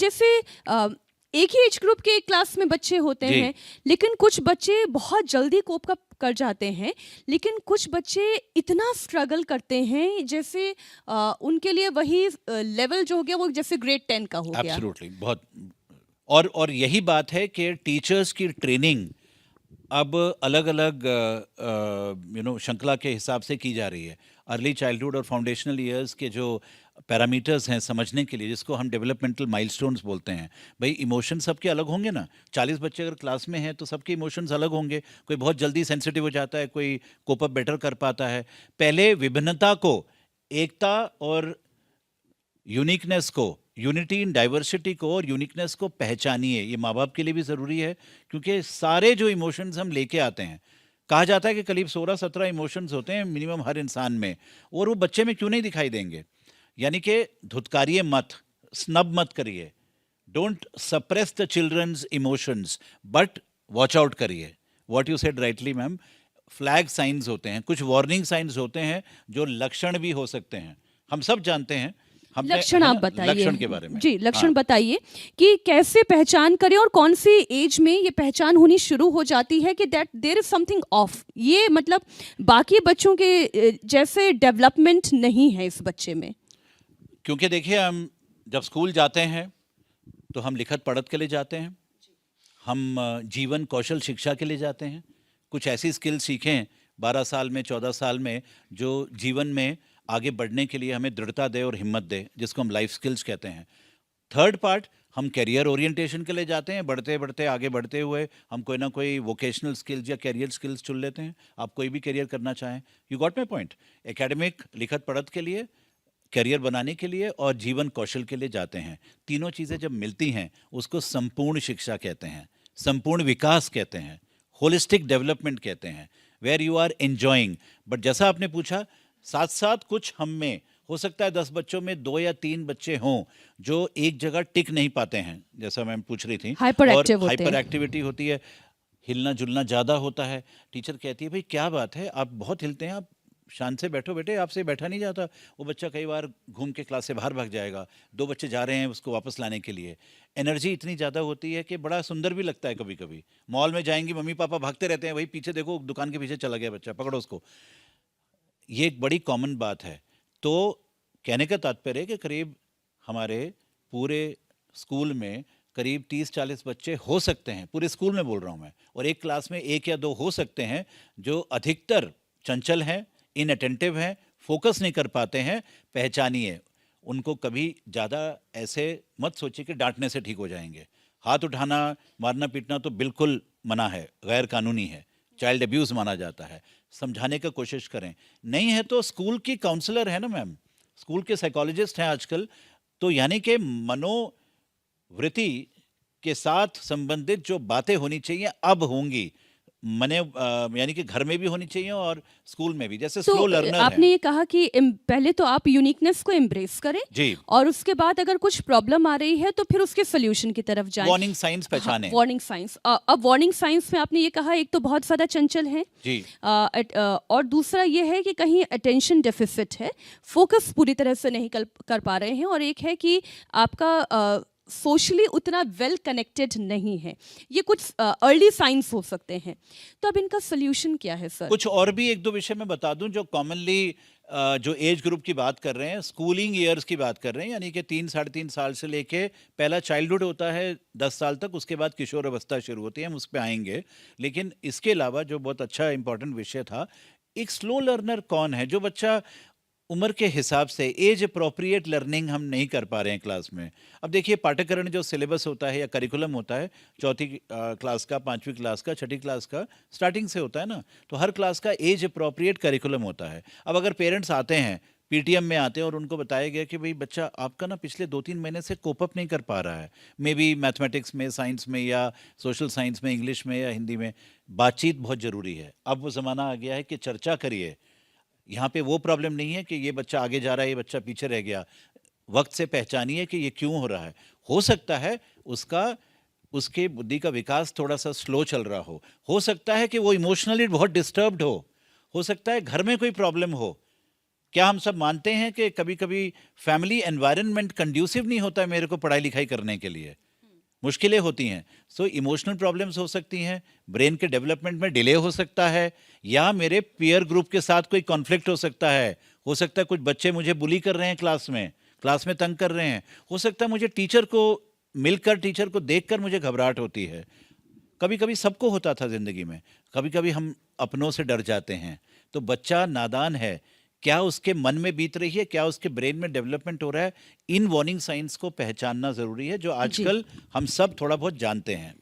जैसे एक ही age group के क्लास में बच्चे होते जी हैं, लेकिन कुछ बच्चे बहुत जल्दी कोप अप कर जाते हैं, लेकिन कुछ बच्चे इतना स्ट्रगल करते हैं जैसे उनके लिए वही लेवल जो हो गया वो जैसे ग्रेड 10 का हो गया। एब्सोल्युटली, बहुत। और यही बात है कि टीचर्स की ट्रेनिंग अब अलग अलग श्रृंखला के हिसाब से की जा रही है। अर्ली चाइल्डहुड और फाउंडेशनल ईयर्स के जो पैरामीटर्स हैं समझने के लिए, जिसको हम डेवलपमेंटल माइलस्टोन्स बोलते हैं। भाई इमोशन सबके अलग होंगे ना, 40 बच्चे अगर क्लास में हैं तो सबके इमोशंस अलग होंगे। कोई बहुत जल्दी सेंसिटिव हो जाता है, कोई कोप अप बेटर कर पाता है। पहले विभिन्नता को, एकता और यूनिकनेस को, यूनिटी इन डाइवर्सिटी को और यूनिकनेस को पहचानिए। ये माँ बाप के लिए भी ज़रूरी है, क्योंकि सारे जो इमोशंस हम लेके आते हैं, कहा जाता है कि करीब 16-17 इमोशंस होते हैं मिनिमम हर इंसान में, और वो बच्चे में क्यों नहीं दिखाई देंगे। यानी कि धुतकारिए मत, स्नब मत करिए, don't suppress the children's emotions, but watch out करिए। What you said rightly ma'am, flag signs होते हैं, कुछ वार्निंग साइंस होते हैं जो लक्षण भी हो सकते हैं। हम सब जानते हैं, हमने, लक्षण है आप ना, बताइए। लक्षण के बारे में। जी, लक्षण हाँ, बताइए कि कैसे पहचान करें और कौन सी एज में ये पहचान होनी शुरू हो जाती है कि that there is something of, ये मतलब बाकी बच्चों के जैसे डेवलपमेंट नहीं है इस बच्चे में। क्योंकि देखिए, हम जब स्कूल जाते हैं तो हम लिखत पढ़त के लिए जाते हैं, हम जीवन कौशल शिक्षा के लिए जाते हैं। कुछ ऐसी स्किल सीखें 12 साल में, 14 साल में, जो जीवन में आगे बढ़ने के लिए हमें दृढ़ता दे और हिम्मत दे, जिसको हम लाइफ स्किल्स कहते हैं। थर्ड पार्ट, हम करियर ओरिएंटेशन के लिए जाते हैं। बढ़ते बढ़ते आगे बढ़ते हुए हम कोई ना कोई वोकेशनल स्किल्स या करियर स्किल्स चुन लेते हैं। आप कोई भी करियर करना चाहें, you got my point. Academic, लिखत पढ़त के लिए, करियर बनाने के लिए और जीवन कौशल के लिए जाते हैं। तीनों चीज़ें जब मिलती हैं उसको संपूर्ण शिक्षा कहते हैं, संपूर्ण विकास कहते हैं, होलिस्टिक डेवलपमेंट कहते हैं, where you are enjoying. But जैसा आपने पूछा, साथ साथ कुछ हम में हो सकता है 10 बच्चों में 2 या 3 बच्चे हों जो एक जगह टिक नहीं पाते हैं, जैसा मैम पूछ रही थी। हाइपर और एक्टिव होते हाइपर हैं। एक्टिविटी होती है, हिलना जुलना ज़्यादा होता है। टीचर कहती है, भाई क्या बात है, आप बहुत हिलते हैं, आप शांत से बैठो बेटे, आपसे बैठा नहीं जाता। वो बच्चा कई बार घूम के क्लास से बाहर भाग जाएगा। 2 बच्चे जा रहे हैं उसको वापस लाने के लिए। एनर्जी इतनी ज़्यादा होती है कि बड़ा सुंदर भी लगता है। कभी कभी मॉल में जाएंगी, मम्मी पापा भागते रहते हैं, वही पीछे देखो दुकान के पीछे चला गया बच्चा, पकड़ो उसको। ये एक बड़ी कॉमन बात है। तो कहने का तात्पर्य है कि करीब हमारे पूरे स्कूल में करीब 30-40 बच्चे हो सकते हैं, पूरे स्कूल में बोल रहा हूँ मैं, और एक क्लास में 1 या 2 हो सकते हैं जो अधिकतर चंचल हैं, इनअटेंटिव हैं, फोकस नहीं कर पाते हैं। पहचानिए उनको। कभी ज़्यादा ऐसे मत सोचिए कि डांटने से ठीक हो जाएंगे। हाथ उठाना, मारना पीटना तो बिल्कुल मना है, गैर कानूनी है, चाइल्ड अब्यूज़ माना जाता है। समझाने का कोशिश करें। नहीं है तो स्कूल की काउंसलर है ना मैम, स्कूल के साइकोलॉजिस्ट हैं आजकल। तो यानी कि मनोवृत्ति के साथ संबंधित जो बातें होनी चाहिए अब होंगी। मने यानी कि घर में भी होनी चाहिए और स्कूल में भी। जैसे तो स्लो लर्नर आपने हैं। ये कहा कि पहले तो आप यूनिकनेस को एम्ब्रेस करें जी, और उसके बाद अगर कुछ प्रॉब्लम आ रही है तो फिर उसके सोल्यूशन की तरफ जाएं। वार्निंग साइंस हाँ, पहचानें। Warning science. अब वार्निंग साइंस में आपने ये कहा, एक तो बहुत ज़्यादा चंचल है, जी, और दूसरा ये है कि कहीं अटेंशन डेफिसिट है, फोकस पूरी तरह से नहीं कर पा रहे हैं, और एक है कि आपका सोशली उतना वेल कनेक्टेड नहीं है। ये कुछ अर्ली साइंस हो सकते हैं। तो अब इनका सोल्यूशन क्या है सर? कुछ और भी 1-2 विषय मैं बता दूं जो कॉमनली जो एज ग्रुप की बात कर रहे हैं, स्कूलिंग ईयर्स की बात कर रहे हैं, यानी कि 3-3.5 साल से लेके पहला चाइल्डहुड होता है 10 साल तक, उसके बाद किशोर अवस्था शुरू होती है, हम उस पर आएंगे। लेकिन इसके अलावा जो बहुत अच्छा इंपॉर्टेंट विषय था, एक स्लो लर्नर कौन है, जो बच्चा उम्र के हिसाब से एज अप्रोप्रिएट लर्निंग हम नहीं कर पा रहे हैं क्लास में। अब देखिए, पाठ्यक्रम जो सिलेबस होता है या करिकुलम होता है, चौथी क्लास का, 5वीं क्लास का, छठी क्लास का स्टार्टिंग से होता है ना, तो हर क्लास का एज अप्रोप्रिएट करिकुलम होता है। अब अगर पेरेंट्स आते हैं, पीटीएम में आते हैं और उनको बताया गया कि भाई बच्चा आपका ना पिछले 2-3 महीने से कोप अप नहीं कर पा रहा है, मे बी मैथमेटिक्स में, साइंस में, या सोशल साइंस में, इंग्लिश में या हिंदी में, बातचीत बहुत ज़रूरी है। अब वो ज़माना आ गया है कि चर्चा करिए। यहाँ पे वो प्रॉब्लम नहीं है कि ये बच्चा आगे जा रहा है, ये बच्चा पीछे रह गया। वक्त से पहचानिए कि ये क्यों हो रहा है। हो सकता है उसके बुद्धि का विकास थोड़ा सा स्लो चल रहा हो सकता है कि वो इमोशनली बहुत डिस्टर्ब्ड हो सकता है घर में कोई प्रॉब्लम हो, क्या हम सब मानते हैं कि कभी-कभी फैमिली एनवायरनमेंट कंड्यूसिव नहीं होता है मेरे को पढ़ाई लिखाई करने के लिए? मुश्किलें होती हैं। सो इमोशनल प्रॉब्लम्स हो सकती हैं, ब्रेन के डेवलपमेंट में डिले हो सकता है, या मेरे पीयर ग्रुप के साथ कोई कॉन्फ्लिक्ट हो सकता है। हो सकता है कुछ बच्चे मुझे बुली कर रहे हैं क्लास में तंग कर रहे हैं। हो सकता है मुझे टीचर को मिलकर, टीचर को देखकर मुझे घबराहट होती है। कभी-कभी सबको होता था ज़िंदगी में। कभी-कभी हम अपनों से डर जाते हैं। तो बच्चा नादान है, क्या उसके मन में बीत रही है, क्या उसके ब्रेन में डेवलपमेंट हो रहा है, इन वार्निंग साइंस को पहचानना ज़रूरी है, जो जी। आजकल हम सब थोड़ा बहुत जानते हैं।